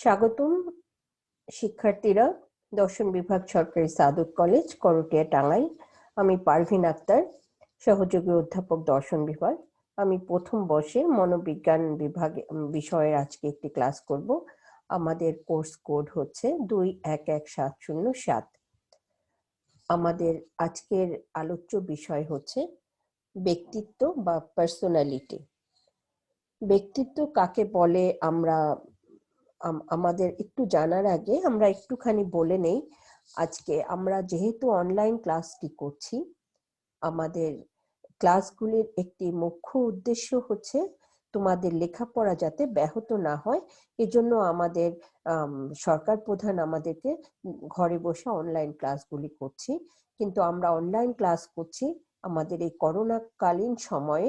স্বাগতম শিক্ষার্থীরা, দর্শন বিভাগ সরকারি সাদত কলেজ, করটিয়া, টাঙ্গাইল। আমি পারভিন আক্তার, সহযোগী অধ্যাপক, দর্শন বিভাগ। আমি প্রথম বর্ষের মনোবিজ্ঞান বিষয়ের আজকে একটি ক্লাস করব। আমাদের কোর্স কোড হচ্ছে 211707। আমাদের আজকের আলোচ্য বিষয় হচ্ছে ব্যক্তিত্ব বা পার্সোনালিটি। ব্যক্তিত্ব কাকে বলে আমরা আমাদের একটু জানার আগে আমরা একটুখানি বলে নেই। আজকে আমরা যেহেতু অনলাইন ক্লাসটি করছি, আমাদের ক্লাসগুলির একটি মুখ্য উদ্দেশ্য হচ্ছে তোমাদের লেখাপড়া যাতে ব্যাহত না হয়। এজন্য আমাদের সরকার প্রধান আমাদেরকে ঘরে বসে অনলাইন ক্লাসগুলি করছি। কিন্তু আমরা অনলাইন ক্লাস করছি আমাদের এই করোনাকালীন সময়ে।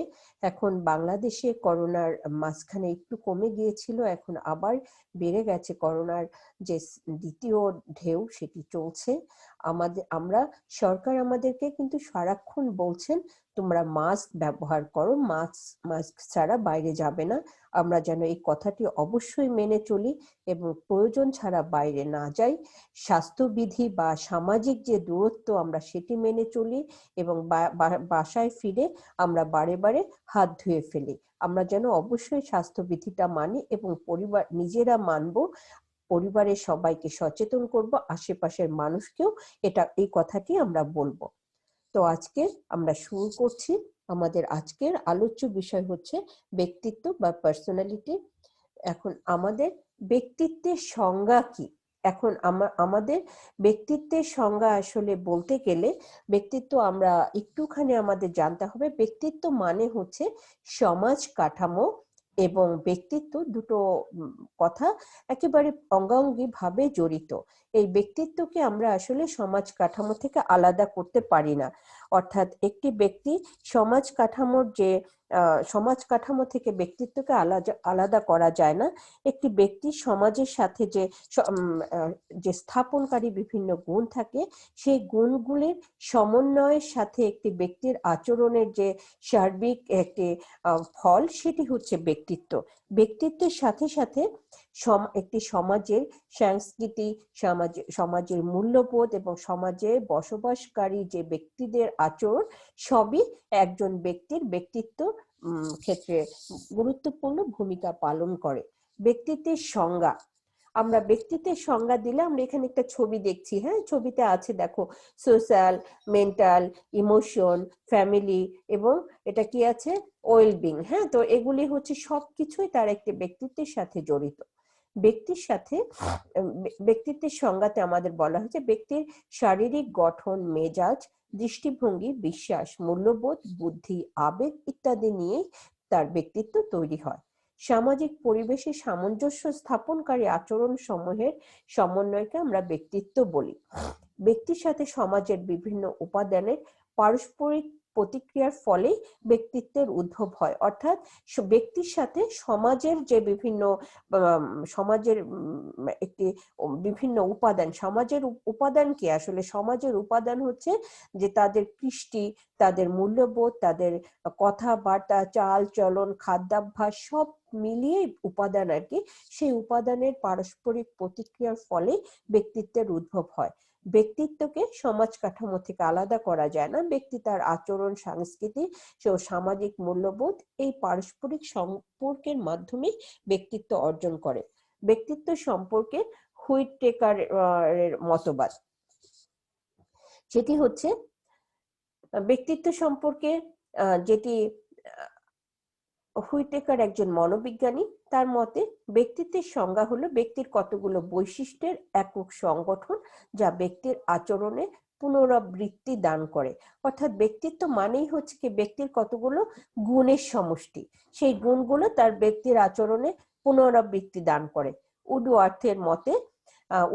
এখন বাংলাদেশে করোনার মাঝখানে একটু কমে গিয়েছিল, এখন আবার বেড়ে গেছে। করোনার যে দ্বিতীয় ঢেউ সেটি চলছে। আমরা সরকার আমাদেরকে কিন্তু সারাক্ষণ বলছেন তোমরা মাস্ক ব্যবহার করো, মাস্ক ছাড়া বাইরে যাবে না। আমরা যেন এই কথাটি অবশ্যই মেনে চলি এবং প্রয়োজন ছাড়া বাইরে না যাই। স্বাস্থ্যবিধি বা সামাজিক যে দূরত্ব আমরা সেটি মেনে চলি এবং বাসায় ফিরে আমরা বারে বারে হাত ধুয়ে ফেলি। আমরা যেন অবশ্যই স্বাস্থ্যবিধিটা মানি এবং পরিবার নিজেরা মানবো, পরিবারের সবাইকে সচেতন করব, আশেপাশের মানুষকেও এই কথাটি আমরা বলবো। তো আজকে আমরা শুরু করছি। আমাদের আজকের আলোচ্য বিষয় হচ্ছে ব্যক্তিত্ব বা পার্সোনালিটি। এখন আমাদের ব্যক্তিত্বের সংজ্ঞা কি? এখন আমাদের ব্যক্তিত্বের সংজ্ঞা আসলে বলতে গেলে ব্যক্তিত্ব আমরা একটুখানি আমাদের জানতে হবে। ব্যক্তিত্ব মানে হচ্ছে সমাজ কাঠামো এবং ব্যক্তিত্ব দুটো কথা একেবারে অঙ্গাঙ্গি ভাবে জড়িত। এই ব্যক্তিত্বকে আমরা আসলে সমাজ কাঠামো থেকে আলাদা করতে পারি না। অর্থাৎ একটি ব্যক্তি সমাজ কাঠামো থেকে ব্যক্তিত্বকে আলাদা করা যায় না। একটি ব্যক্তি সমাজের সাথে যে স্থাপনকারী বিভিন্ন গুণ থাকে, সেই গুণগুলির সমন্বয়ের সাথে একটি ব্যক্তির আচরণের যে সার্বিক একটি ফল, সেটি হচ্ছে ব্যক্তিত্ব। ব্যক্তিত্বের সাথে সাথে একটি সমাজের সংস্কৃতি, সমাজের মূল্যবোধ এবং সমাজে বসবাসকারী যে ব্যক্তিদের আচরণ সবই একজন ব্যক্তির ব্যক্তিত্ব ক্ষেত্রে গুরুত্বপূর্ণ ভূমিকা পালন করে। ব্যক্তিত্বের সংজ্ঞা, আমরা ব্যক্তিত্বের সংজ্ঞা দিলে আমরা এখানে একটা ছবি দেখছি। হ্যাঁ, ছবিতে আছে দেখো, সোশ্যাল, মেন্টাল, ইমোশন, ফ্যামিলি এবং এটা কি আছে, ওয়েলবিং। হ্যাঁ, তো এগুলি হচ্ছে সবকিছুই তার একটি ব্যক্তিত্বের সাথে জড়িত। ব্যক্তিত্বের সংজ্ঞাতে আমাদের বলা হয়েছে ব্যক্তির শারীরিক গঠন, মেজাজ, দৃষ্টিভঙ্গি, বিশ্বাস, মূল্যবোধ, বুদ্ধি, আবেগ ইত্যাদি নিয়ে তার ব্যক্তিত্ব তৈরি হয়। সামাজিক পরিবেশে সামঞ্জস্য স্থাপনকারী আচরণ সমূহের সমন্বয়কে আমরা ব্যক্তিত্ব বলি। ব্যক্তির সাথে সমাজের বিভিন্ন উপাদানের পারস্পরিক প্রতিক্রিয়ার ফলে ব্যক্তিত্বের উদ্ভব হয়। অর্থাৎ ব্যক্তির সাথে সমাজের যে সমাজের একটি বিভিন্ন উপাদান, সমাজের উপাদান কি? আসলে সমাজের উপাদান হচ্ছে যে তাদের কৃষ্টি, তাদের মূল্যবোধ, তাদের কথাবার্তা, চাল চলন, খাদ্যাভ্যাস সব মিলিয়ে উপাদান আর কি। সেই উপাদানের পারস্পরিক প্রতিক্রিয়ার ফলে ব্যক্তিত্বের উদ্ভব হয়। ব্যক্তিত্বকে সমাজ কাঠামো থেকে আলাদা করা যায় না। ব্যক্তি তার আচরণ, সংস্কৃতি ও সামাজিক মূল্যবোধ এই পারস্পরিক সম্পর্কের মাধ্যমে ব্যক্তিত্ব অর্জন করে। ব্যক্তিত্ব সম্পর্কে হুইটেকার এর মতবাদ, সেটি হচ্ছে ব্যক্তিত্ব সম্পর্কে যেটি হুইটেকার একজন মনোবিজ্ঞানী, তার মতে ব্যক্তিত্বের সংজ্ঞা হলো ব্যক্তির কতগুলো বৈশিষ্ট্যের একক সংগঠন যা ব্যক্তির আচরণে পুনরাবৃত্তি দান করে। অর্থাৎ ব্যক্তিত্ব মানেই হচ্ছে কি ব্যক্তির কতগুলো গুণের সমষ্টি, সেই গুণগুলো তার ব্যক্তির আচরণে পুনরাবৃত্তি দান করে। উডওয়ার্থের মতে,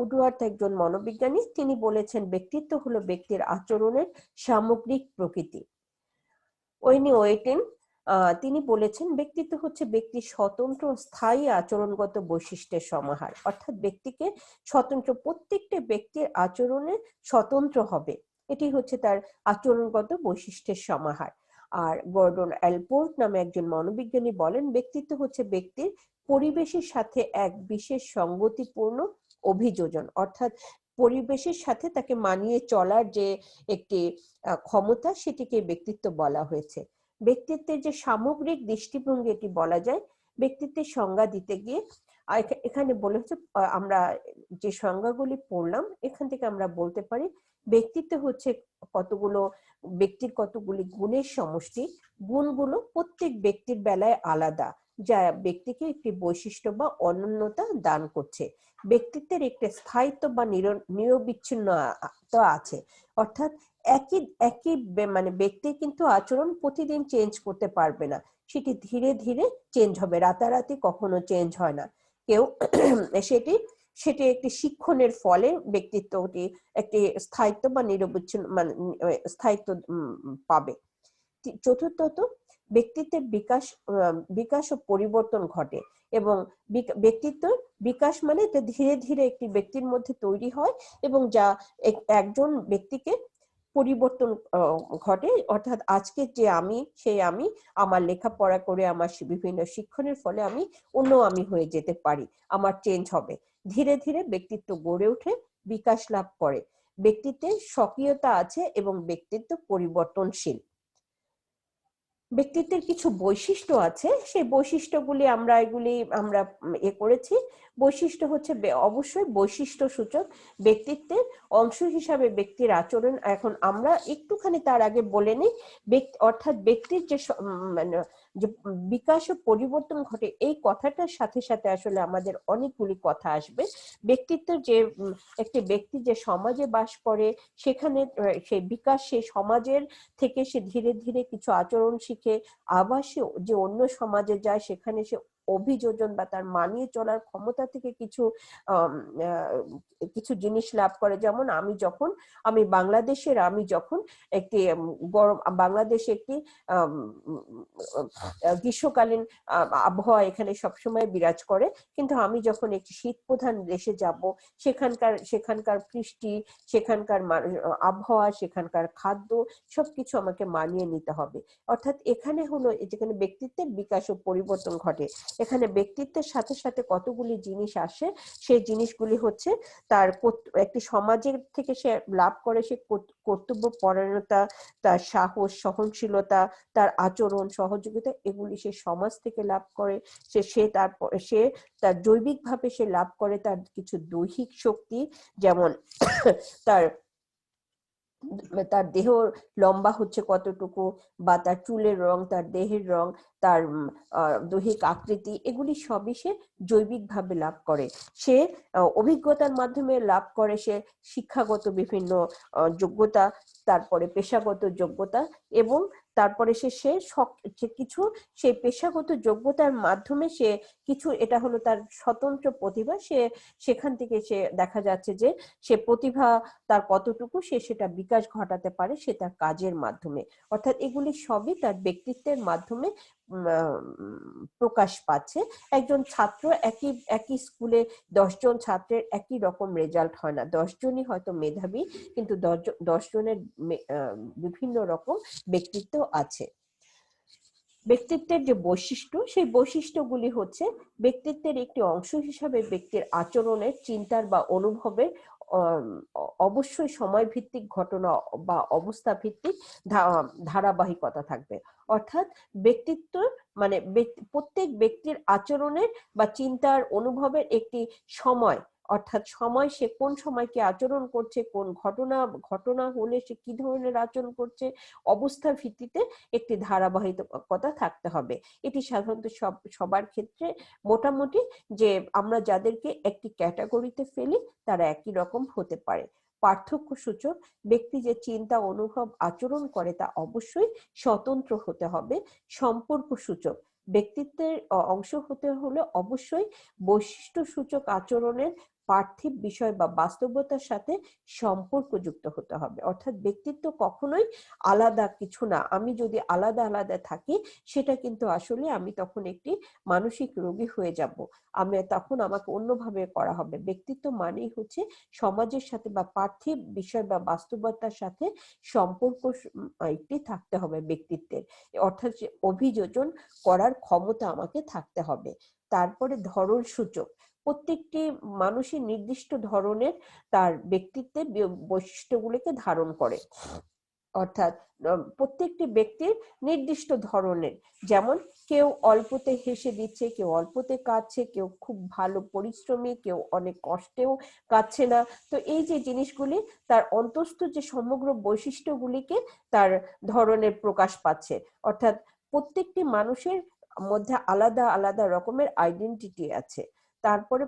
উডওয়ার্থ একজন মনোবিজ্ঞানী, তিনি বলেছেন ব্যক্তিত্ব হলো ব্যক্তির আচরণের সামগ্রিক প্রকৃতি। ওয়েনি ওয়েটেন তিনি বলেছেন ব্যক্তিত্ব হচ্ছে ব্যক্তির স্বতন্ত্র স্থায়ী আচরণগত বৈশিষ্ট্যের সমাহার। অর্থাৎ ব্যক্তিকে স্বতন্ত্র, প্রত্যেকটা ব্যক্তির আচরণে স্বতন্ত্র হবে, এটি হচ্ছে তার আচরণগত বৈশিষ্ট্যের সমাহার। আর গর্ডন অ্যালপোর্ট নামে একজন মনোবিজ্ঞানী বলেন, ব্যক্তিত্ব হচ্ছে ব্যক্তির পরিবেশের সাথে এক বিশেষ সঙ্গতিপূর্ণ অভিযোজন, অর্থাৎ পরিবেশের সাথে তাকে মানিয়ে চলার যে একটি ক্ষমতা, সেটিকে ব্যক্তিত্ব বলা হয়েছে। ব্যক্তিত্বের যে সামগ্রিক দৃষ্টিভঙ্গি এটি বলা যায়। ব্যক্তিত্বের সংজ্ঞা দিতে গিয়ে এখানে বলে হচ্ছে, আমরা যে সংজ্ঞাগুলি পড়লাম এখান থেকে আমরা বলতে পারি ব্যক্তিত্ব হচ্ছে ব্যক্তির কতগুলি গুণের সমষ্টি। গুণগুলো প্রত্যেক ব্যক্তির বেলায় আলাদা, যা ব্যক্তিকে একটি বৈশিষ্ট্য বা অনন্যতা দান করছে। ব্যক্তিত্বের একটি স্থায়িত্ব বা নিরবিচ্ছিন্নতা আছে, অর্থাৎ একই একই মানে ব্যক্তির কিন্তু আচরণ প্রতিদিন চেঞ্জ করতে পারবে না, সেটি ধীরে ধীরে চেঞ্জ হবে, রাতারাতি কখনো চেঞ্জ হয় না। কেউ সেটি একটি শিক্ষণের ফলে ব্যক্তিত্বটি একটি স্থায়িত্ব বা নিরবিচ্ছিন্ন মানে স্থায়িত্ব পাবে। চতুর্থত, ব্যক্তিত্বের বিকাশ ও পরিবর্তন ঘটে, এবং ব্যক্তিত্ব বিকাশ মানে ধীরে ধীরে একটি ব্যক্তির মধ্যে তৈরি হয় এবং যা একজন ব্যক্তিকে পরিবর্তন ঘটে, অর্থাৎ আজকে যে আমি, সেই আমি আমার লেখাপড়া করে আমার বিভিন্ন শিক্ষণের ফলে আমি অন্য আমি হয়ে যেতে পারি, আমার চেঞ্জ হবে। ধীরে ধীরে ব্যক্তিত্ব গড়ে ওঠে, বিকাশ লাভ করে। ব্যক্তিত্বের স্বকীয়তা আছে এবং ব্যক্তিত্ব পরিবর্তনশীল। ব্যক্তিত্বের কিছু বৈশিষ্ট্য আছে, সেই বৈশিষ্ট্যগুলি আমরা করেছি। বৈশিষ্ট্য হচ্ছে অবশ্যই বৈশিষ্ট্য সূচক, ব্যক্তিত্বের অংশ হিসাবে ব্যক্তির আচরণ। এখন আমরা একটুখানি তার আগে বলে নিই, অর্থাৎ ব্যক্তির মানে যে বিকাশ ও পরিবর্তন ঘটে, এই কথাটার সাথে সাথে আসলে আমাদের অনেকগুলি কথা আসবে। ব্যক্তিত্ব যে একটি ব্যক্তি যে সমাজে বাস করে, সেখানে সেই বিকাশ, সেই সমাজের থেকে সে ধীরে ধীরে কিছু আচরণ শিখে, আবার সে যে অন্য সমাজে যায়, সেখানে সে অভিযোজন বা তার মানিয়ে চলার ক্ষমতা থেকে কিছু জিনিস লাভ করে। যেমন আমি যখন একটি বাংলাদেশে একটি গ্রীষ্মকালীন আবহাওয়া এখানে সবসময় বিরাজ করে, কিন্তু আমি যখন একটি শীত প্রধান দেশে যাব, সেখানকার বৃষ্টি, সেখানকার আবহাওয়া, সেখানকার খাদ্য, সবকিছু আমাকে মানিয়ে নিতে হবে। অর্থাৎ এখানে হলো যেখানে ব্যক্তিত্বের বিকাশ ও পরিবর্তন ঘটে, এখানে ব্যক্তিত্বের সাথে সাথে কতগুলি জিনিস আসে। সেই জিনিসগুলি হচ্ছে তার একটি সমাজের থেকে সে লাভ করে, সে কর্তব্য পরায়ণতা, তার সাহস, সহনশীলতা, তার আচরণ, সহযোগিতা, এগুলি সে সমাজ থেকে লাভ করে। সে তার জৈবিকভাবে সে লাভ করে তার কিছু দৈহিক শক্তি, যেমন তার দেহ লম্বা হচ্ছে কতটুকু, বা তার চুলের রং, তার দেহের রং, তার দৈহিক আকৃতি, এগুলি সবই সে জৈবিকভাবে লাভ করে। সে অভিজ্ঞতার মাধ্যমে লাভ করে, সে শিক্ষাগত বিভিন্ন যোগ্যতা, তারপরে পেশাগত যোগ্যতা, এবং তারপরে সেই পেশাগত যোগ্যতার মাধ্যমে সে কিছু, এটা হলো তার স্বতন্ত্র প্রতিভা, সেখান থেকে সে দেখা যাচ্ছে যে সে প্রতিভা তার কতটুকু, সে সেটা বিকাশ ঘটাতে পারে সে তার কাজের মাধ্যমে। অর্থাৎ এগুলি সবই তার ব্যক্তিত্বের মাধ্যমে প্রকাশ পাচ্ছে। একজন ছাত্র একই স্কুলে 10 জন ছাত্রের একই রকম রেজাল্ট হয় না, 10 জনই হয়তো মেধাবী, কিন্তু 10 জনের বিভিন্ন রকম ব্যক্তিত্ব আছে। ব্যক্তিত্বের যে বৈশিষ্ট্য, সেই বৈশিষ্ট্যগুলি হচ্ছে ব্যক্তিত্বের একটি অংশ হিসাবে ব্যক্তির আচরণের, চিন্তার বা অনুভবের অবশ্যই সময় ভিত্তিক, ঘটনা বা অবস্থা ভিত্তিক ধারাবাহিকতা থাকবে। অর্থাৎ ব্যক্তিত্ব মানে প্রত্যেক ব্যক্তির আচরণের বা চিন্তার, অনুভবের একটি সময়, অর্থাৎ সময়, সে কোন সময় কি আচরণ করছে, কোন ঘটনা হলে সে কি ধরনের আচরণ করছে, অবস্থার ভিত্তিতে একটি ধারাবাহিকতা থাকতে হবে। এটি সাধারণত সবার ক্ষেত্রে মোটামুটি, যে আমরা যাদেরকে একটি ক্যাটাগরিতে ফেলি তারা একই রকম হতে পারে। পার্থক্য সূচক, ব্যক্তি যে চিন্তা, অনুভব, আচরণ করে তা অবশ্যই স্বতন্ত্র হতে হবে। সম্পর্ক সূচক, ব্যক্তিত্বের অংশ হতে হলে অবশ্যই বৈশিষ্ট্য সূচক আচরণের পার্থিব বিষয় বা বাস্তবতার সাথে সম্পর্কযুক্ত হতে হবে। অর্থাৎ ব্যক্তিত্ব কখনোই আলাদা কিছু না। আমি যদি আলাদা আলাদা থাকি সেটা কিন্তু আসলে আমি তখন একটি মানসিক রোগী হয়ে যাব। আমি তখন আমাকে অন্যভাবে করা হবে। ব্যক্তিত্ব মানেই হচ্ছে সমাজের সাথে বা পার্থিব বিষয় বা বাস্তবতার সাথে সম্পর্ক একটি থাকতে হবে ব্যক্তিত্বের। অর্থাৎ অভিযোজন করার ক্ষমতা আমাকে থাকতে হবে। তারপরে ধরন সূচক, প্রত্যেকটি মানুষের নির্দিষ্ট ধরনের তার ব্যক্তিত্বের বৈশিষ্ট্যগুলিকে ধারণ করে। অর্থাৎ প্রত্যেকটি ব্যক্তির নির্দিষ্ট ধরনের, যেমন কেউ অল্পতে হেসে দিচ্ছে, কেউ অল্পতে কাঁদছে, কেউ খুব ভালো পরিশ্রমী, কেউ অনেক কষ্টেও কাঁদছে না। তো এই যে জিনিসগুলি তার অন্তস্থ যে সমগ্র বৈশিষ্ট্যগুলিকে তার ধরনের প্রকাশ পাচ্ছে। অর্থাৎ প্রত্যেকটি মানুষের মধ্যে আলাদা আলাদা রকমের আইডেন্টিটি আছে। তারপরে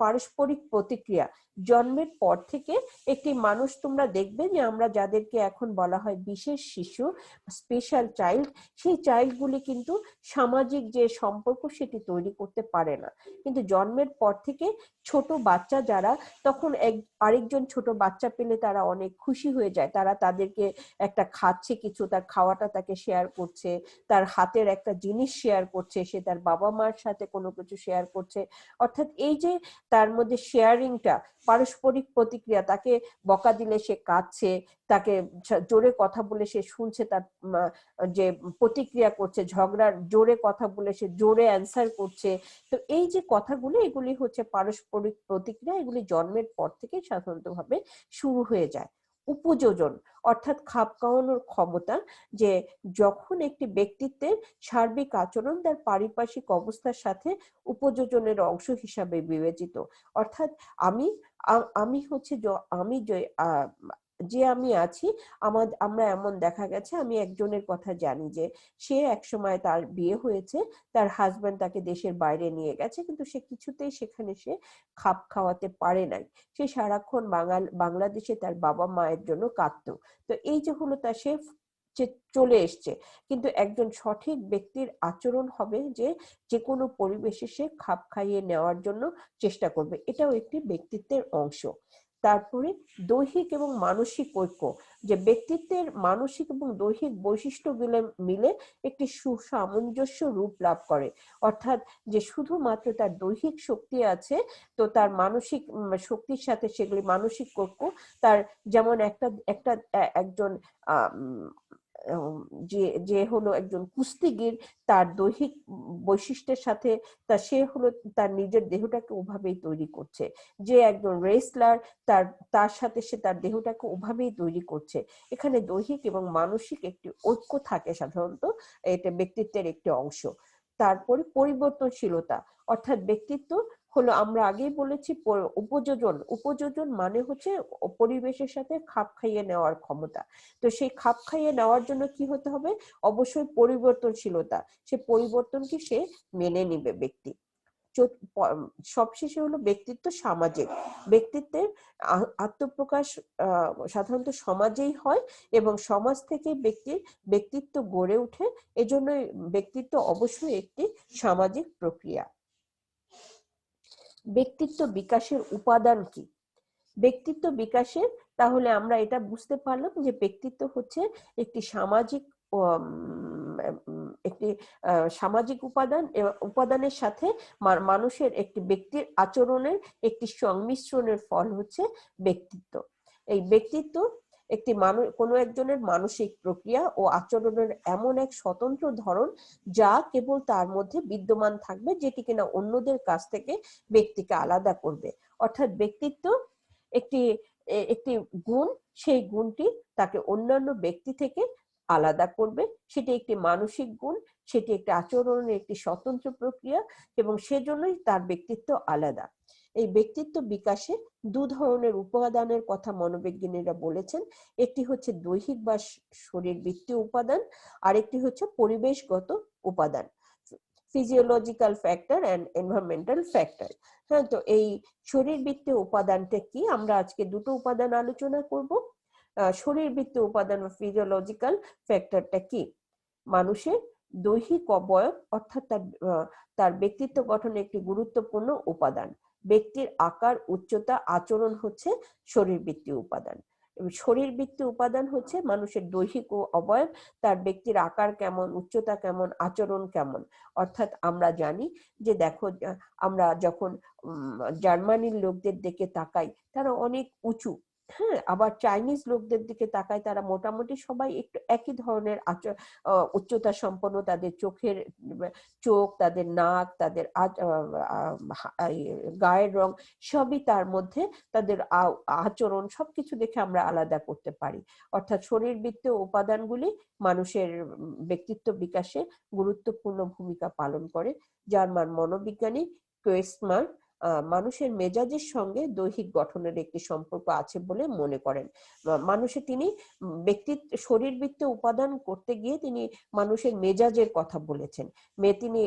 পারস্পরিক প্রতিক্রিয়া, জন্মের পর থেকে একটি মানুষ, তোমরা দেখবে যে আমরা যাদেরকে এখন বলা হয় বিশেষ শিশু, স্পেশাল চাইল্ড, সেই চাইল্ডগুলি কিন্তু সামাজিক যে সম্পর্ক সেটি তৈরি করতে পারে না। কিন্তু জন্মের পর থেকে ছোট বাচ্চা যারা, তখন আরেকজন ছোট বাচ্চা পেলে তারা অনেক খুশি হয়ে যায়। তারা তাদেরকে একটা খাচ্ছে কিছু, তার খাওয়াটা তাকে শেয়ার করছে, তার হাতের একটা জিনিস শেয়ার করছে, সে তার বাবা মার সাথে কোনো কিছু শেয়ার করছে। অর্থাৎ এই যে তার মধ্যে শেয়ারিংটা, পারস্পরিক প্রতিক্রিয়া, তাকে বকা দিলে সে কাঁদছে, তাকে জোরে কথা বলে সে শুনছে, তার যে প্রতিক্রিয়া করছে, ঝগড়ার জোরে কথা বলে সে জোরে অ্যান্সার করছে। তো এই যে কথাগুলি, এগুলি হচ্ছে পারস্পরিক প্রতিক্রিয়া। এগুলি জন্মের পর থেকে সাধারণত ভাবে শুরু হয়ে যায়। উপযোজন অর্থাৎ খাপ খাওয়ানোর ক্ষমতা, যে যখন একটি ব্যক্তিত্বের সার্বিক আচরণ তার পারিপার্শ্বিক অবস্থার সাথে উপযোজনের অংশ হিসাবে বিবেচিত। অর্থাৎ আমি আমি হচ্ছে আমি যে আমি আছি, আমরা এমন দেখা গেছে, আমি একজনের কথা জানি যে সে একসময় তার বিয়ে হয়েছে, তার হাজবেন্ড তাকে দেশের বাইরে নিয়ে গেছে, কিন্তু সে কিছুতেই সেখানে সে খাপ খাওয়াতে পারে নাই। সে সারাক্ষণ বাংলাদেশে তার বাবা মায়ের জন্য কাঁদতো। তো এই যে হলো তা সে চলে এসছে। কিন্তু একজন সঠিক ব্যক্তির আচরণ হবে যে যে কোনো পরিবেশে সে খাপ খাইয়ে নেওয়ার জন্য চেষ্টা করবে। এটাও একটি ব্যক্তিত্বের অংশ। তারপরে দৈহিক এবং মানসিক ঐক্য, যে ব্যক্তিত্বের মানসিক এবং দৈহিক বৈশিষ্ট্যগুলো মিলে একটি সুসামঞ্জস্য রূপ লাভ করে। অর্থাৎ যে শুধুমাত্র তার দৈহিক শক্তি আছে, তো তার মানসিক শক্তির সাথে সেগুলি মানসিক ঐক্য, তার যেমন একজন যে যে হলো একজন কুস্তিগির, তার দৈহিক বৈশিষ্ট্যের সাথে সে হলো তার নিজের দেহটাকে ওভাবেই তৈরি করছে। যে একজন রেসলার, তার সাথে সে তার দেহটাকে ওভাবেই তৈরি করছে। এখানে দৈহিক এবং মানসিক একটি ঐক্য থাকে সাধারণত, এটা ব্যক্তিত্বের একটি অংশ। তারপরে পরিবর্তনশীলতা, অর্থাৎ ব্যক্তিত্ব হলো, আমরা আগেই বলেছি, উপযোজন মানে হচ্ছে পরিবেশের সাথে খাপ খাইয়ে নেওয়ার ক্ষমতা। তো সেই খাপ খাইয়ে নেওয়ার জন্য কি হতে হবে? অবশ্যই পরিবর্তনশীলতা, সে পরিবর্তনকে সে মেনে নিবে ব্যক্তি। সবশেষে হলো ব্যক্তিত্ব সামাজিক। ব্যক্তিত্বের আত্মপ্রকাশ সাধারণত সমাজেই হয় এবং সমাজ থেকে ব্যক্তির ব্যক্তিত্ব গড়ে ওঠে। এজন্য ব্যক্তিত্ব অবশ্যই একটি সামাজিক প্রক্রিয়া। ব্যক্তিত্ব বিকাশের উপাদান কি? ব্যক্তিত্ব বিকাশের, তাহলে আমরা এটা বুঝতে পারলাম যে ব্যক্তিত্ব হচ্ছে একটি সামাজিক উপাদানের সাথে মানুষের একটি ব্যক্তির আচরণের একটি সংমিশ্রণের ফল হচ্ছে ব্যক্তিত্ব। এই ব্যক্তিত্ব একটি কোনো একজনের মানসিক প্রক্রিয়া ও আচরণের এমন এক স্বতন্ত্র ধরন যা কেবল তার মধ্যে বিদ্যমান থাকবে, যেটি কিনা অন্যদের কাছ থেকে ব্যক্তিকে আলাদা করবে। অর্থাৎ ব্যক্তিত্ব একটি একটি গুণ, সেই গুণটি তাকে অন্যান্য ব্যক্তি থেকে আলাদা করবে। সেটি একটি মানসিক গুণ, সেটি একটি আচরণের একটি স্বতন্ত্র প্রক্রিয়া, এবং সেজন্যই তার ব্যক্তিত্ব আলাদা। এই ব্যক্তিত্ব বিকাশে দু ধরনের উপাদানের কথা মনোবিজ্ঞানীরা বলেছেন। একটি হচ্ছে দৈহিক বা শরীরবৃত্তীয় উপাদান, আর একটি হচ্ছে পরিবেশগত উপাদান, physiological factor and environmental factor. হ্যাঁ, তো এই শরীরবৃত্তীয় উপাদানটা কি, আমরা আজকে দুটো উপাদান আলোচনা করব। শরীরবৃত্তীয় উপাদান বা ফিজিওলজিক্যাল ফ্যাক্টরটা কি? মানুষের দৈহিক অবয়ব, অর্থাৎ তার ব্যক্তিত্ব গঠনে একটি গুরুত্বপূর্ণ উপাদান। ব্যক্তির আকার, উচ্চতা, আচরণ হচ্ছে শরীরবৃত্তীয় উপাদান। শরীরবৃত্তীয় উপাদান হচ্ছে মানুষের দৈহিক ও অবয়ব, তার ব্যক্তির আকার কেমন, উচ্চতা কেমন, আচরণ কেমন। অর্থাৎ আমরা জানি যে দেখো, আমরা যখন জার্মানির লোকদের দিকে তাকাই তারা অনেক উঁচু, হ্যাঁ, আবার চাইনিজ লোকদের দিকে তাকাই তারা মোটামুটি সবাই একটু একই ধরনের উচ্চতা সম্পন্ন, তাদের চোখ, তাদের নাক, তাদের গায়ের রং সবই তার মধ্যে, তাদের আচরণ সবকিছু দেখে আমরা আলাদা করতে পারি। অর্থাৎ শরীরবৃত্তীয় উপাদানগুলি মানুষের ব্যক্তিত্ব বিকাশে গুরুত্বপূর্ণ ভূমিকা পালন করে। জার্মান মনোবিজ্ঞানী ক্রেসমার মানুষের মেজাজের সঙ্গে দৈহিক গঠনের একটি সম্পর্ক আছে বলে মনে করেন। তিনি শরীরবৃত্তীয় উপাদান করতে গিয়ে তিনি মানুষের মেজাজের কথা বলেছেন। তিনি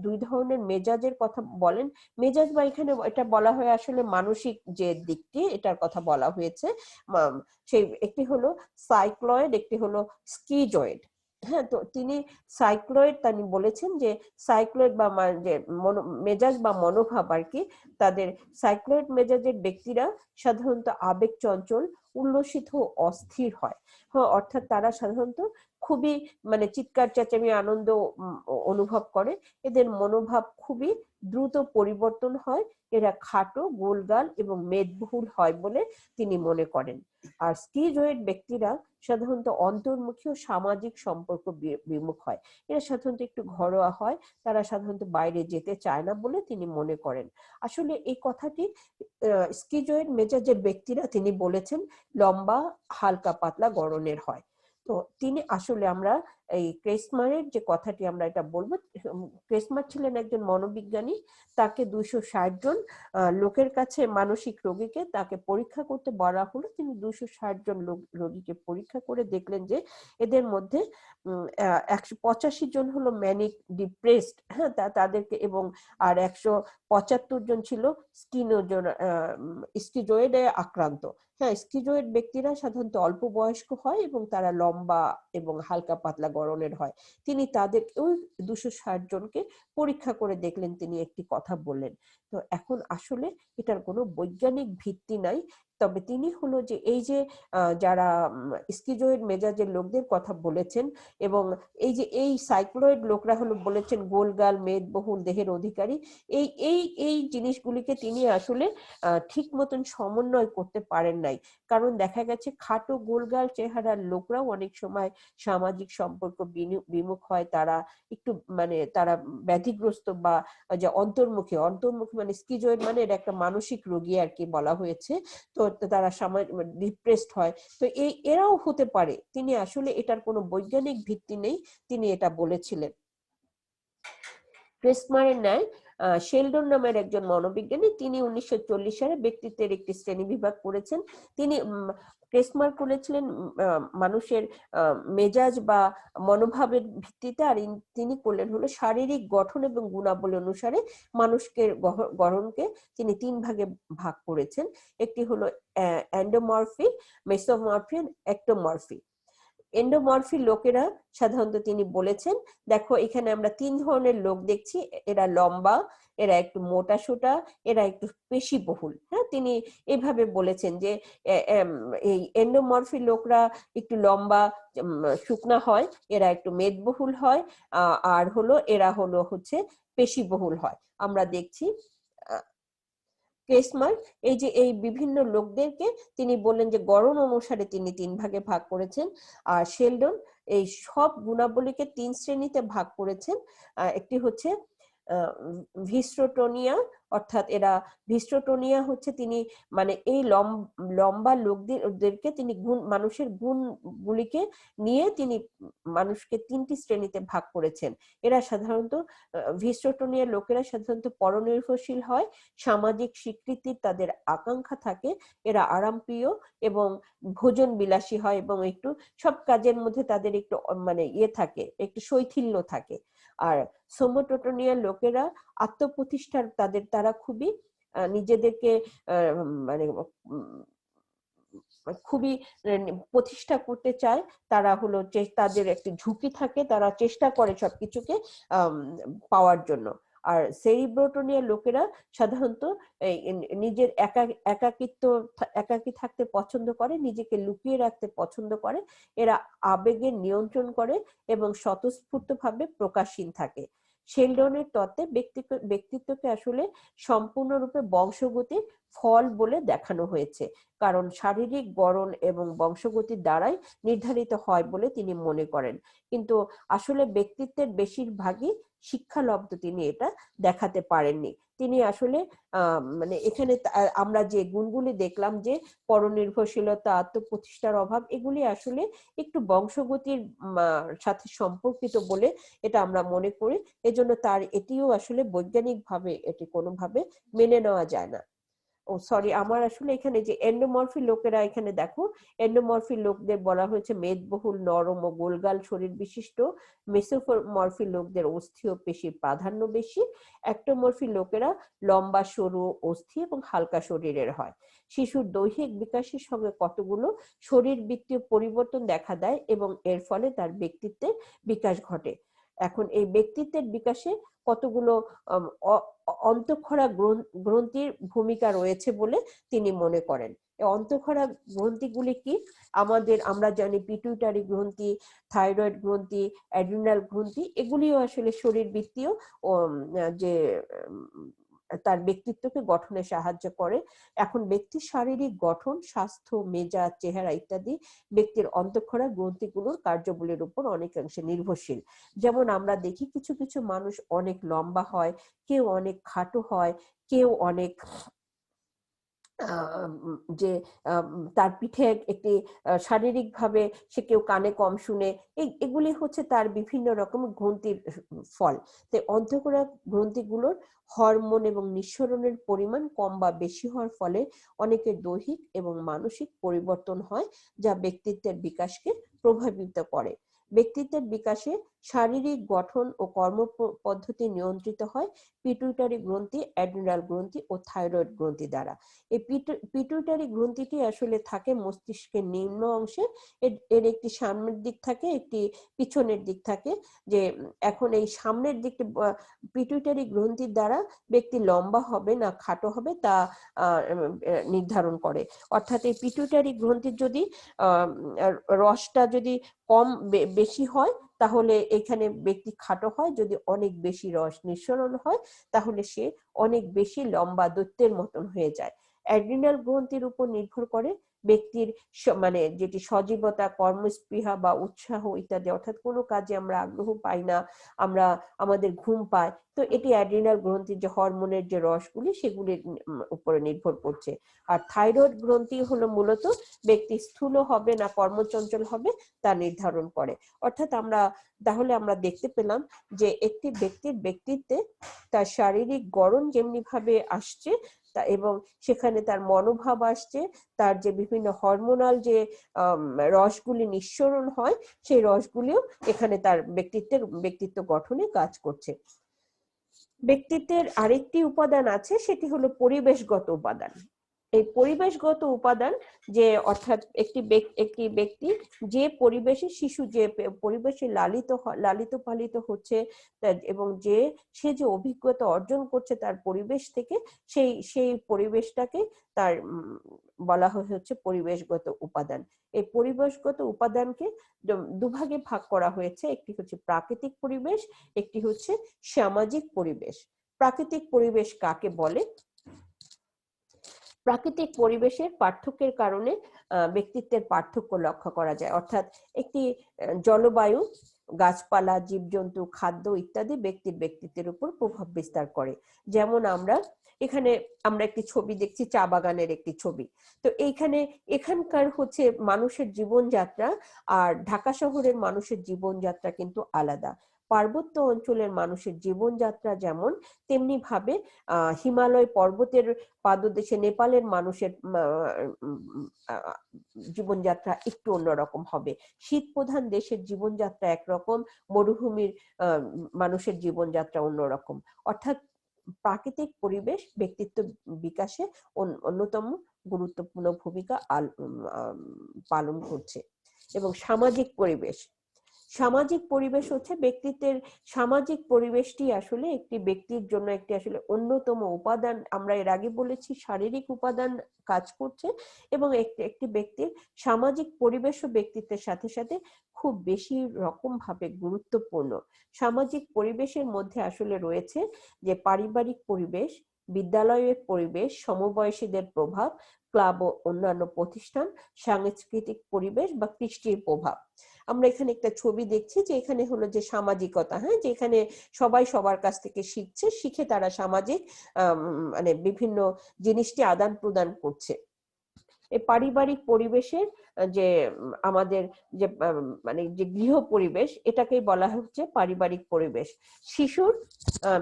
দুই ধরনের মেজাজের কথা বলেন। মেজাজ বা এখানে এটা বলা হয় আসলে মানসিক যে দিকটি, এটার কথা বলা হয়েছে। সেই একটি হলো সাইক্লয়েড, একটি হলো স্কিজয়েড। হ্যাঁ, তো তিনি বলেছেন যে সাইক্লয়েড বা যে মেজাজ বা মনোভাব আর কি, তাদের সাইক্লয়েড মেজাজের ব্যক্তিরা সাধারণত আবেগ চঞ্চল, উল্লসিত ও অস্থির হয়। হ্যাঁ, অর্থাৎ তারা সাধারণত খুবই চিৎকার চেঁচামি আনন্দ অনুভব করে। এদের মনোভাব খুবই দ্রুত পরিবর্তন হয়। এরা খাটো, গোলগাল এবং মেদবহুল হয় বলে তিনি মনে করেন। আর স্কিজয়েড ব্যক্তিরা সাধারণত অন্তর্মুখী ও সামাজিক সম্পর্ক বিমুখ হয়। এরা সাধারণত একটু ঘরোয়া হয়, তারা সাধারণত বাইরে যেতে চায় না বলে তিনি মনে করেন। আসলে এই কথাটি স্কিজয়েড মেজাজের ব্যক্তিরা তিনি বলেছেন লম্বা, হালকা পাতলা গড়নের হয়। তো তিনি আসলে আমরা এই ক্রেসমারের যে কথাটি আমরা এটা বলবো, ক্রেসমার ছিলেন একজন মনোবিজ্ঞানী। তাকে 260 জন লোকের কাছে, মানসিক রোগীকে তাকে পরীক্ষা করতে বলা হলো। তিনি 260 জন রোগীকে পরীক্ষা করে দেখলেন যে এদের মধ্যে 185 জন হলো ম্যানিক ডিপ্রেসড, হ্যাঁ, তাদেরকে, এবং আর 175 জন ছিল স্কিজয়েডে আক্রান্ত। হ্যাঁ, স্কিজয়েড ব্যক্তিরা সাধারণত অল্প বয়স্ক হয় এবং তারা লম্বা এবং হালকা পাতলা গড়নের হয়। তিনি তাদের ওই 260 জনকে পরীক্ষা করে দেখলেন, তিনি একটি কথা বললেন। তো এখন আসলে এটার কোনো বৈজ্ঞানিক ভিত্তি নাই, তবে তিনি হলো যে এই যে যারা স্কিজয়েড মেজাজের লোকদের কথা বলেছেন, এবং এই সাইক্লয়েড লোকরা হলো বলেছেন গোলগাল, মেদবহুল দেহের অধিকারী। এই এই এই জিনিসগুলিকে তিনি আসলে ঠিক মতন সমন্বয় করতে পারেন নাই। কারণ দেখা গেছে খাটো, গোলগাল চেহারার লোকরাও অনেক সময় সামাজিক সম্পর্ক বিমুখ হয়। তারা একটু তারা ব্যাধিগ্রস্ত বা যে অন্তর্মুখী স্কিজয়েড এর একটা মানসিক রোগী আর কি বলা হয়েছে। তো তারা ডিপ্রেসড হয়। তো এরাও হতে পারে। তিনি আসলে এটার কোনো বৈজ্ঞানিক ভিত্তি নেই, তিনি এটা বলেছিলেন। ক্রেসমারের ন্যায় শেলডন নামের একজন মনোবিজ্ঞানী, তিনি 1940 সালে ব্যক্তিত্বের একটি শ্রেণী বিভাগ করেছেন। তিনি ক্রেসমার করেছিলেন মানুষের মেজাজ বা মনোভাবের ভিত্তিতে, আর তিনি করলেন হলো শারীরিক গঠন এবং গুণাবলী অনুসারে মানুষকে গঠনকে তিনি 3 ভাগে ভাগ করেছেন। একটি হলো এন্ডোমরফি, মেসোমরফি, একটোমরফি। এন্ডোমরফি লোকেরা সাধারণত তিনি বলেছেন, দেখো এখানে আমরা 3 ধরনের লোক দেখছি, এরা লম্বা, এরা একটু মোটা সোটা, এরা একটু পেশিবহুল। হ্যাঁ, তিনি এভাবে বলেছেন যে এই এন্ডোমরফি লোকরা একটু লম্বা, শুকনা হয়, এরা একটু মেদবহুল হয়, আর এরা হচ্ছে পেশিবহুল হয়। আমরা দেখছি ক্রেসমার এই বিভিন্ন লোকদেরকে তিনি বললেন যে গড়ন অনুসারে তিনি 3 ভাগে ভাগ করেছেন। আর শেলডন এই সব গুণাবলীকে 3 শ্রেণীতে ভাগ করেছেন। একটি হচ্ছে ভিস্ট্রোটোনিয়া, অর্থাৎ এরা ভিস্ট্রোটোনিয়া হচ্ছে তিনি এই লম্বা লোকদেরকে তিনি মানুষের গুণগুলিকে নিয়ে তিনি মানুষকে 3টি শ্রেণীতে ভাগ করেছেন। এরা সাধারণত ভিস্ট্রোটোনিয়া লোকেরা সাধারণত পরনির্ভরশীল হয়, সামাজিক স্বীকৃতির তাদের আকাঙ্ক্ষা থাকে, এরা আরামপ্রিয় এবং ভোজন বিলাসী হয়, এবং একটু সব কাজের মধ্যে তাদের একটু থাকে, একটু শৈথিল্য থাকে। আর সোমোটোটোনিয়া লোকেরা আত্মপ্রতিষ্ঠার তারা খুবই নিজেদেরকে খুবই প্রতিষ্ঠা করতে চায়। তারা তাদের একটি ঝুঁকি থাকে, তারা চেষ্টা করে সবকিছুকে পাওয়ার জন্য। আর সেরিব্রোটোনিয়া লোকেরা সাধারণত নিজের একাকী থাকতে পছন্দ করে, নিজেকে লুকিয়ে রাখতে পছন্দ করে, এরা আবেগের নিয়ন্ত্রণ করে এবং স্বতঃস্ফূর্তভাবে প্রকাশহীন থাকে। শেলডনের তত্ত্বে ব্যক্তিত্বকে আসলে সম্পূর্ণরূপে বংশগতির ফল বলে দেখানো হয়েছে, কারণ শারীরিক গড়ন এবং বংশগতির দ্বারাই নির্ধারিত হয় বলে তিনি মনে করেন। কিন্তু আসলে ব্যক্তিত্বের বেশিরভাগই শিক্ষালব্ধ তিনি এটা দেখাতে পারেননি। তিনি আসলে মানে এখানে আমরা যে গুণগুলি দেখলাম, যে পরনির্ভরশীলতা, আত্মপ্রতিষ্ঠার অভাব, এগুলি আসলে একটু বংশগতির সাথে সম্পর্কিত বলে এটা আমরা মনে করি। এজন্য তার এটিও আসলে বৈজ্ঞানিকভাবে এটি কোনোভাবে মেনে নেওয়া যায় না। ও সরি, আমার আসলে এখানে যে এন্ডোমরফি লোকেরা, এখানে দেখো এন্ডোমরফি লোকদের বলা হয়েছে মেদবহুল, নরম ও গোলগাল শরীর বিশিষ্ট। মেসোমরফি লোকদের অস্থি ও পেশির প্রাধান্য বেশি। অ্যাক্টোমরফি লোকেরা লম্বা, সরু, অস্থি এবং হালকা শরীরের হয়। শিশুর দৈহিক বিকাশের সঙ্গে কতগুলো শরীরবৃত্তীয় পরিবর্তন দেখা দেয় এবং এর ফলে তার ব্যক্তিত্বের বিকাশ ঘটে। এখন এই ব্যক্তিত্বের বিকাশে কতগুলো অন্তঃক্ষরা গ্রন্থির ভূমিকা রয়েছে বলে তিনি মনে করেন। অন্তঃক্ষরা গ্রন্থিগুলি কি? আমরা জানি পিটুইটারি গ্রন্থি, থাইরয়েড গ্রন্থি, অ্যাড্রিনাল গ্রন্থি, এগুলিও আসলে শরীরবৃত্তীয় যে তার ব্যক্তিত্বকে গঠনে সাহায্য করে। এখন ব্যক্তির শারীরিক গঠন, স্বাস্থ্য, মেজাজ, চেহারা ইত্যাদি ব্যক্তির অন্তঃক্ষরা গ্রন্থিগুলোর কার্যাবলীর উপর অনেকাংশে নির্ভরশীল। যেমন আমরা দেখি কিছু কিছু মানুষ অনেক লম্বা হয়, কেউ অনেক খাটো হয়, কেউ অনেক যে তার পিঠে একটি শারীরিকভাবে সে কেউ কানে কম শুনে, এগুলি হচ্ছে তার বিভিন্ন রকম গ্রন্থির ফল। তাই অন্তঃক্ষরা গ্রন্থিগুলোর হরমোন এবং নিঃসরণের পরিমাণ কম বা বেশি হওয়ার ফলে অনেকের দৈহিক এবং মানসিক পরিবর্তন হয়, যা ব্যক্তিত্বের বিকাশকে প্রভাবিত করে। ব্যক্তিত্বের বিকাশে শারীরিক গঠন ও কর্ম পদ্ধতি নিয়ন্ত্রিত হয় পিটুইটারি গ্রন্থি, অ্যাড্রিনাল গ্রন্থি ও থাইরয়েড গ্রন্থি দ্বারা। এই পিটুইটারি গ্রন্থিটি আসলে থাকে মস্তিষ্কের নিম্ন অংশে। এর একটি সামনের দিক থাকে, একটি পিছনের দিক থাকে। যে এখন এই সামনের দিকটি পিটুইটারি গ্রন্থির দ্বারা ব্যক্তি লম্বা হবে না খাটো হবে তা নির্ধারণ করে। অর্থাৎ এই পিটুইটারি গ্রন্থির যদি রসটা যদি কম বেশি হয় তাহলে এখানে ব্যক্তি খাটো হয়, যদি অনেক বেশি রস নিঃসরণ হয় তাহলে সে অনেক বেশি লম্বা দৈত্যের মতন হয়ে যায়। অ্যাড্রিনাল গ্রন্থির উপর নির্ভর করে ব্যক্তির মানে যেটি সজীবতা, কর্মস্পৃহা বা উৎসাহ ইত্যাদি। অর্থাৎ কোনো কাজে আমরা আগ্রহ পাই না, আমাদের ঘুম পায়, তো এটি অ্যাড্রিনাল গ্রন্থির যে হরমোনের যে রসগুলি সেগুলির উপরে নির্ভর করছে। আর থাইরয়েড গ্রন্থি হলো মূলত ব্যক্তি স্থূল হবে না কর্মচঞ্চল হবে তা নির্ধারণ করে। অর্থাৎ তাহলে আমরা দেখতে পেলাম যে একটি ব্যক্তির ব্যক্তিত্বে তার শারীরিক গড়ন যেমনি ভাবে আসছে এবং সেখানে তার মনোভাব আসছে, তার যে বিভিন্ন হরমোনাল যে রসগুলি নিঃসরণ হয় সেই রসগুলিও এখানে তার ব্যক্তিত্ব গঠনে কাজ করছে। ব্যক্তিত্বের আরেকটি উপাদান আছে, সেটি হলো পরিবেশগত উপাদান। এই পরিবেশগত উপাদান যে অর্থাৎ একটি ব্যক্তি যে পরিবেশে, শিশু যে পরিবেশে লালিত পালিত হচ্ছে এবং সে যে অভিজ্ঞতা অর্জন করছে তার পরিবেশ থেকে, সেই পরিবেশটাকে তার বলা হচ্ছে পরিবেশগত উপাদান। এই পরিবেশগত উপাদানকে দুভাগে ভাগ করা হয়েছে, একটি হচ্ছে প্রাকৃতিক পরিবেশ, একটি হচ্ছে সামাজিক পরিবেশ। প্রাকৃতিক পরিবেশ কাকে বলে? প্রাকৃতিক পরিবেশের পার্থক্যের কারণে ব্যক্তিত্বের পার্থক্য লক্ষ্য করা যায়। অর্থাৎ একটি জলবায়ু, গাছপালা, জীবজন্তু, খাদ্য ইত্যাদি ব্যক্তিত্বের উপর প্রভাব বিস্তার করে। যেমন এখানে আমরা একটি ছবি দেখছি, চা বাগানের একটি ছবি। তো এখানকার হচ্ছে মানুষের জীবনযাত্রা আর ঢাকা শহরের মানুষের জীবনযাত্রা কিন্তু আলাদা। পার্বত্য অঞ্চলের মানুষের জীবনযাত্রা যেমন, তেমনি ভাবে হিমালয় পর্বতের পাদদেশে নেপালের মানুষের জীবনযাত্রা একটু অন্যরকম হবে। শীত প্রধান দেশের জীবনযাত্রা একরকম, মরুভূমির মানুষের জীবনযাত্রা অন্যরকম। অর্থাৎ প্রাকৃতিক পরিবেশ ব্যক্তিত্ব বিকাশে অন্যতম গুরুত্বপূর্ণ ভূমিকা পালন করছে। এবং সামাজিক পরিবেশ, সামাজিক পরিবেশ হচ্ছে ব্যক্তিত্বের, সামাজিক পরিবেশটি আসলে একটি ব্যক্তির জন্য একটি আসলে অন্যতম উপাদান। আমরা এর আগে বলেছি শারীরিক উপাদান কাজ করছে, এবং একটি একটি ব্যক্তির সামাজিক পরিবেশও ব্যক্তিত্বের সাথে সাথে খুব বেশি রকম ভাবে গুরুত্বপূর্ণ। সামাজিক পরিবেশের মধ্যে আসলে রয়েছে যে পারিবারিক পরিবেশ, বিদ্যালয়ের পরিবেশ, সমবয়সীদের প্রভাব, ক্লাব ও অন্যান্য প্রতিষ্ঠান, সাংস্কৃতিক পরিবেশ বা কৃষ্টির প্রভাব। আমরা এখানে একটা ছবি দেখছি যে এখানে হলো যে সামাজিকতা, হ্যাঁ, যে এখানে সবাই সবার কাছ থেকে শিখছে, শিখে তারা সামাজিক মানে বিভিন্ন জিনিসটি আদান প্রদান করছে। এই পারিবারিক পরিবেশের যে আমাদের যে মানে যে গৃহ পরিবেশ, এটাকেই বলা হচ্ছে পারিবারিক পরিবেশ। শিশুর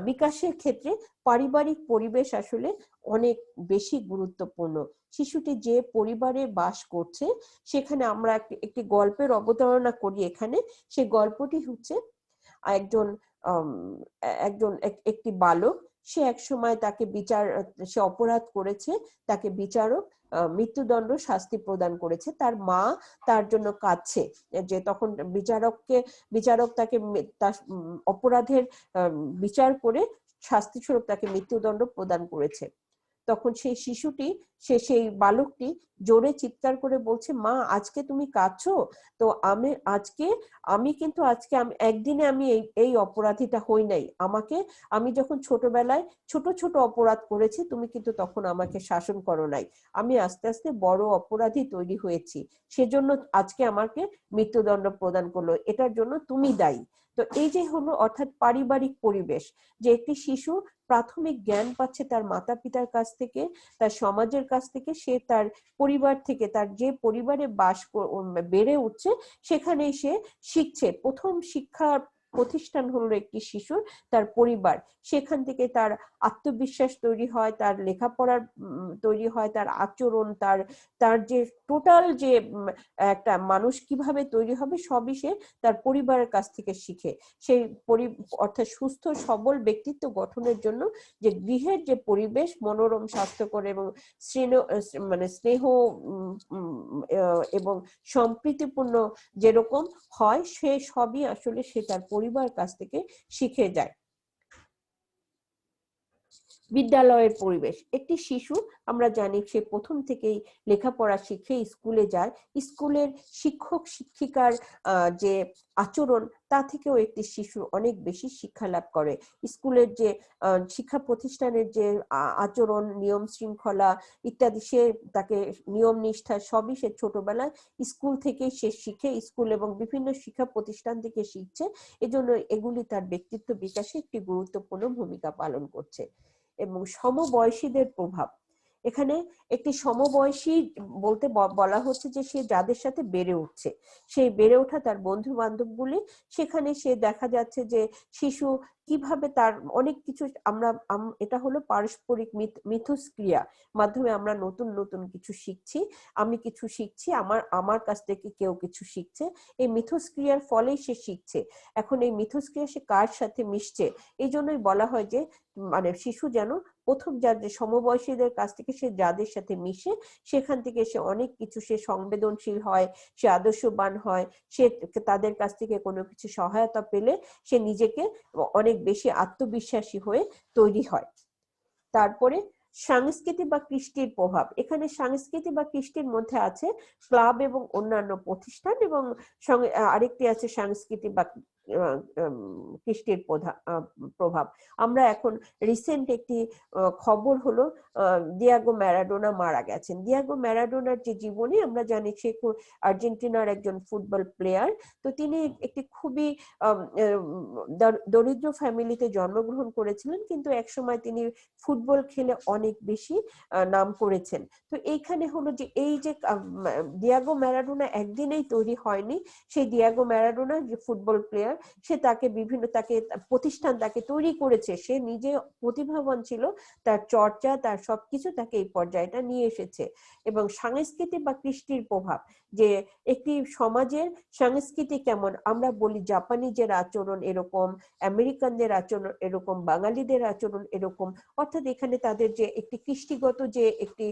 বিকাশের ক্ষেত্রে পারিবারিক পরিবেশ আসলে অনেক বেশি গুরুত্বপূর্ণ। শিশুটি যে পরিবারে বাস করছে সেখানে আমরা একটি গল্পের অবতারণা করি এখানে। সেই গল্পটি হচ্ছে একজন একজন একটি বালক, সে এক সময় তাকে সে অপরাধ করেছে, তাকে বিচারক মৃত্যুদণ্ড শাস্তি প্রদান করেছে। তার মা তার জন্য কাঁদছে, যে তখন বিচারক তাকে তার অপরাধের বিচার করে শাস্তি স্বরূপ তাকে মৃত্যুদণ্ড প্রদান করেছে। তখন সেই শিশুটি, সেই বালকটি জোরে চিৎকার করে বলছে, মা আজকে তুমি কাঁদছো? তো আমি কিন্তু আজকে একদিনে আমি এই অপরাধীটা হই নাই। আমি যখন ছোটবেলায় ছোট ছোট অপরাধ করেছি, তুমি কিন্তু তখন আমাকে শাসন করো নাই। আমি আস্তে আস্তে বড় অপরাধী তৈরি হয়েছি, সেজন্য আজকে আমাকে মৃত্যুদণ্ড প্রদান করলো, এটার জন্য তুমি দায়ী। তো এই যে হলো অর্থাৎ পারিবারিক পরিবেশ, যে একটি শিশু প্রাথমিক জ্ঞান পাচ্ছে তার মাতা পিতার কাছ থেকে, তার সমাজের কাছ থেকে, সে তার পরিবার থেকে, তার যে পরিবারে বেড়ে উঠছে সেখানেই সে শিখছে। প্রথম শিক্ষা প্রতিষ্ঠান হলো একটি শিশুর তার পরিবার। সেখান থেকে তার আত্মবিশ্বাস তৈরি হয়, তার লেখাপড়ার তৈরি হয়, তার আচরণ, তার যে টোটাল যে একটা মানুষ কিভাবে তৈরি হবে সবই সে তার পরিবারের কাছ থেকে শিখে। সেই অর্থাৎ সুস্থ সবল ব্যক্তিত্ব গঠনের জন্য যে গৃহের যে পরিবেশ মনোরম, স্বাস্থ্যকর এবং স্নেহ এবং সম্প্রীতিপূর্ণ যেরকম হয়, সে সবই আসলে সে তার পরিবার কাছ থেকে শিখে যায়। বিদ্যালয়ের পরিবেশ, একটি শিশু আমরা জানি সে প্রথম থেকেই লেখাপড়া শিখে স্কুলে যায়। স্কুলের শিক্ষক শিক্ষিকার যে আচরণ, তা থেকেও একটি শিশু অনেক বেশি শিক্ষা লাভ করে। স্কুলের যে শিক্ষা প্রতিষ্ঠানের যে আচরণ, নিয়ম শৃঙ্খলা ইত্যাদি, তাকে নিয়ম নিষ্ঠা সবই সে ছোটবেলায় স্কুল থেকেই সে শিখে, স্কুল এবং বিভিন্ন শিক্ষা প্রতিষ্ঠান থেকে শিখছে। এজন্য এগুলি তার ব্যক্তিত্ব বিকাশে একটি গুরুত্বপূর্ণ ভূমিকা পালন করছে। এবং সমবয়সীদের প্রভাব, এখানে একটি সমবয়সী বলতে বলা হচ্ছে যে সে যাদের সাথে বেড়ে উঠছে, সেই বেড়ে ওঠা তার বন্ধু বান্ধবগুলি, সেখানে সে দেখা যাচ্ছে যে শিশু কিভাবে তার অনেক কিছু এটা হলো পারস্পরিক মিথস্ক্রিয়া মাধ্যমে আমরা নতুন নতুন কিছু শিখছি। আমি কিছু শিখছি, আমার কাছ থেকে কেউ কিছু শিখছে, এই মিথস্ক্রিয়ার ফলেই সে শিখছে। এখন এই মিথস্ক্রিয়া সে কার সাথে মিশছে, এই জন্যই বলা হয় যে মানে শিশু যেন প্রথম যাদের সমবয়সীদের কাছ থেকে সে যাদের সাথে মিশে, সেখান থেকে সে অনেক কিছু, সে সংবেদনশীল হয়, সে আদর্শবান হয়, সে তাদের কাছ থেকে কোনো কিছু সহায়তা পেলে সে নিজেকে অনেক বেশি আত্মবিশ্বাসী হয়ে তৈরি হয়। তারপরে সংস্কৃতি বা কৃষ্টির প্রভাব, এখানে সংস্কৃতি বা কৃষ্টির মধ্যে আছে ক্লাব এবং অন্যান্য প্রতিষ্ঠান, এবং আরেকটি আছে সংস্কৃতি বা কৃষ্টির প্রভাব। আমরা এখন রিসেন্ট একটি খবর হলো দিয়াগো ম্যারাডোনা মারা গেছেন। দিয়াগো ম্যারাডোনার যে জীবনী, আমরা জানি সে আর্জেন্টিনার একজন ফুটবল প্লেয়ার। তো তিনি একটি খুবই দরিদ্র ফ্যামিলিতে জন্মগ্রহণ করেছিলেন, কিন্তু একসময় তিনি ফুটবল খেলে অনেক বেশি নাম করেছেন। তো এইখানে হলো যে এই যে দিয়াগো ম্যারাডোনা একদিনেই তৈরি হয়নি। সেই দিয়াগো ম্যারাডোনা যে ফুটবল প্লেয়ার, সে তাকে প্রতিষ্ঠান তাকে তৈরি করেছে, সে নিজে প্রতিভাবান ছিল, তার চর্চা, তার সবকিছু তাকে এই পর্যায়টা নিয়ে এসেছে। এবং সংস্কৃতি বা কৃষ্টির প্রভাব, যে একটি সমাজের সংস্কৃতি কেমন। আমরা বলি জাপানিজের আচরণ এরকম, আমেরিকানদের আচরণ এরকম, বাঙালিদের আচরণ এরকম, অর্থাৎ এখানে তাদের যে একটি কৃষ্টিগত যে একটি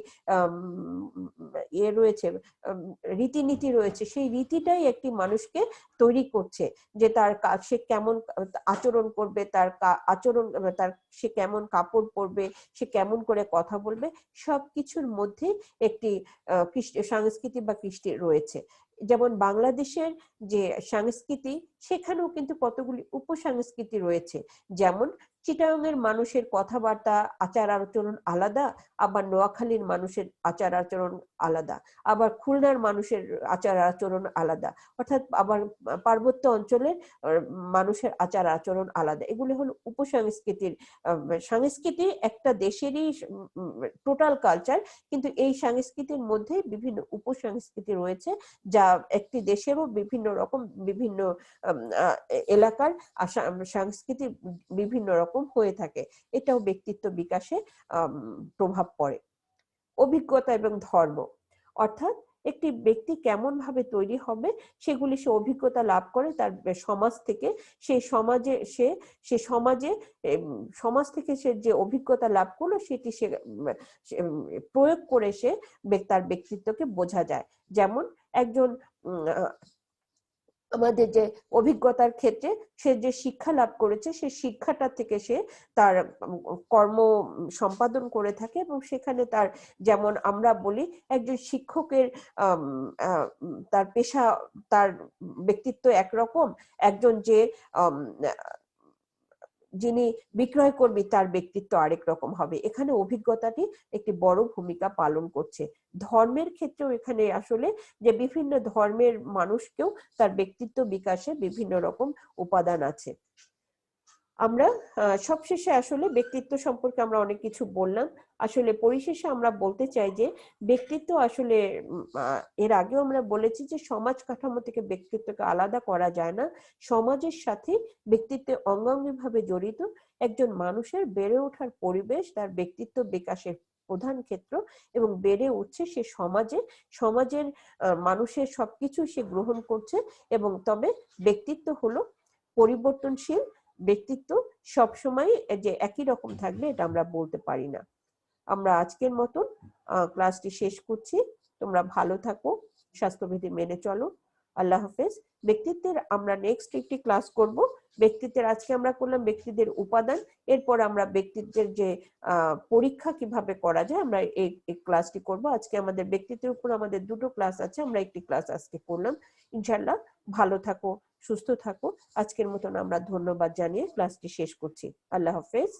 ইয়ে রয়েছে, রীতিনীতি রয়েছে, সেই রীতিটাই একটি মানুষকে তৈরি করছে যে তার সে কেমন আচরণ করবে, তার আচরণ, তার সে কেমন কাপড় পরবে, সে কেমন করে কথা বলবে, সবকিছুর মধ্যে একটি সংস্কৃতি বা কৃষ্টি রয়েছে। যেমন বাংলাদেশের যে সংস্কৃতি, সেখানেও কিন্তু কতগুলি উপসংস্কৃতি রয়েছে। যেমন চিটাগাং এর মানুষের কথাবার্তা, আচার আচরণ আলাদা, আবার নোয়াখালীর মানুষের আচার আচরণ আলাদা, আবার খুলনার মানুষের আচার আচরণ আলাদা, অর্থাৎ আবার পার্বত্য অঞ্চলের মানুষের আচার আচরণ আলাদা। এগুলো হলো উপসংস্কৃতির। সংস্কৃতি একটা দেশেরই টোটাল কালচার, কিন্তু এই সংস্কৃতির মধ্যে বিভিন্ন উপসংস্কৃতি রয়েছে, যা একটি দেশেরও বিভিন্ন রকম, বিভিন্ন এলাকার সংস্কৃতি বিভিন্ন রকম হয়ে থাকে। এটাও ব্যক্তিত্ব বিকাশে প্রভাব পড়ে। অভিজ্ঞতা এবং ধর্ম, অর্থাৎ একটি ব্যক্তি কেমন ভাবে তৈরি হবে সেগুলি সে অভিজ্ঞতা লাভ করে তার সমাজ থেকে। সেই সমাজে সমাজ থেকে সে যে অভিজ্ঞতা লাভ করলো সেটি সে প্রয়োগ করে সে তার ব্যক্তিত্বকে বোঝা যায়। যেমন একজন আমাদের যে অভিজ্ঞতার ক্ষেত্রে সে যে শিক্ষা লাভ করেছে, সেই শিক্ষাটা থেকে সে তার কর্ম সম্পাদন করে থাকে, এবং সেখানে তার, যেমন আমরা বলি একজন শিক্ষকের তার পেশা, তার ব্যক্তিত্ব একরকম, একজন যে যিনি বিক্রয় কর্মী তার ব্যক্তিত্ব আরেক রকম হবে। এখানে অভিজ্ঞতাটি একটি বড় ভূমিকা পালন করছে। ধর্মের ক্ষেত্রেও এখানে আসলে যে বিভিন্ন ধর্মের মানুষকেও তার ব্যক্তিত্ব বিকাশে বিভিন্ন রকম উপাদান আছে। আমরা সবশেষে আসলে ব্যক্তিত্ব সম্পর্কে আমরা অনেক কিছু বললাম। আসলে পরিশেষে আমরা বলতে চাই যে ব্যক্তিত্ব আসলে, এর আগেও আমরা বলেছি যে সমাজ কাঠামো থেকে ব্যক্তিত্বকে আলাদা করা যায় না। সমাজের সাথে ব্যক্তিত্ব অঙ্গাঙ্গিভাবে জড়িত। একজন মানুষের বেড়ে ওঠার পরিবেশ তার ব্যক্তিত্ব বিকাশের প্রধান ক্ষেত্র, এবং বেড়ে উঠছে সে সমাজের মানুষের সবকিছু সে গ্রহণ করছে। এবং তবে ব্যক্তিত্ব হলো পরিবর্তনশীল। ব্যক্তিত্ব সবসময় যে একই রকম থাকবে এটা আমরা বলতে পারি না। আমরা আজকের মতন ক্লাসটি শেষ করছি। তোমরা ভালো থাকো, স্বাস্থ্যবিধি মেনে চলো। আল্লাহ হাফেজ। ব্যক্তিত্বের আমরা নেক্সট একটি ক্লাস করব। ব্যক্তিত্বের আজকে আমরা করলাম ব্যক্তিদের উপাদান, এরপর আমরা ব্যক্তিত্বের যে পরীক্ষা কিভাবে করা যায় আমরা এই ক্লাসটি করব। আজকে আমাদের ব্যক্তিত্বের উপর আমাদের দুটো ক্লাস আছে, আমরা একটি ক্লাস আজকে করলাম। ইনশাআল্লাহ ভালো থাকো, সুস্থ থাকো। আজকের মতন আমরা ধন্যবাদ জানিয়ে ক্লাসটি শেষ করছি। আল্লাহ হাফেজ।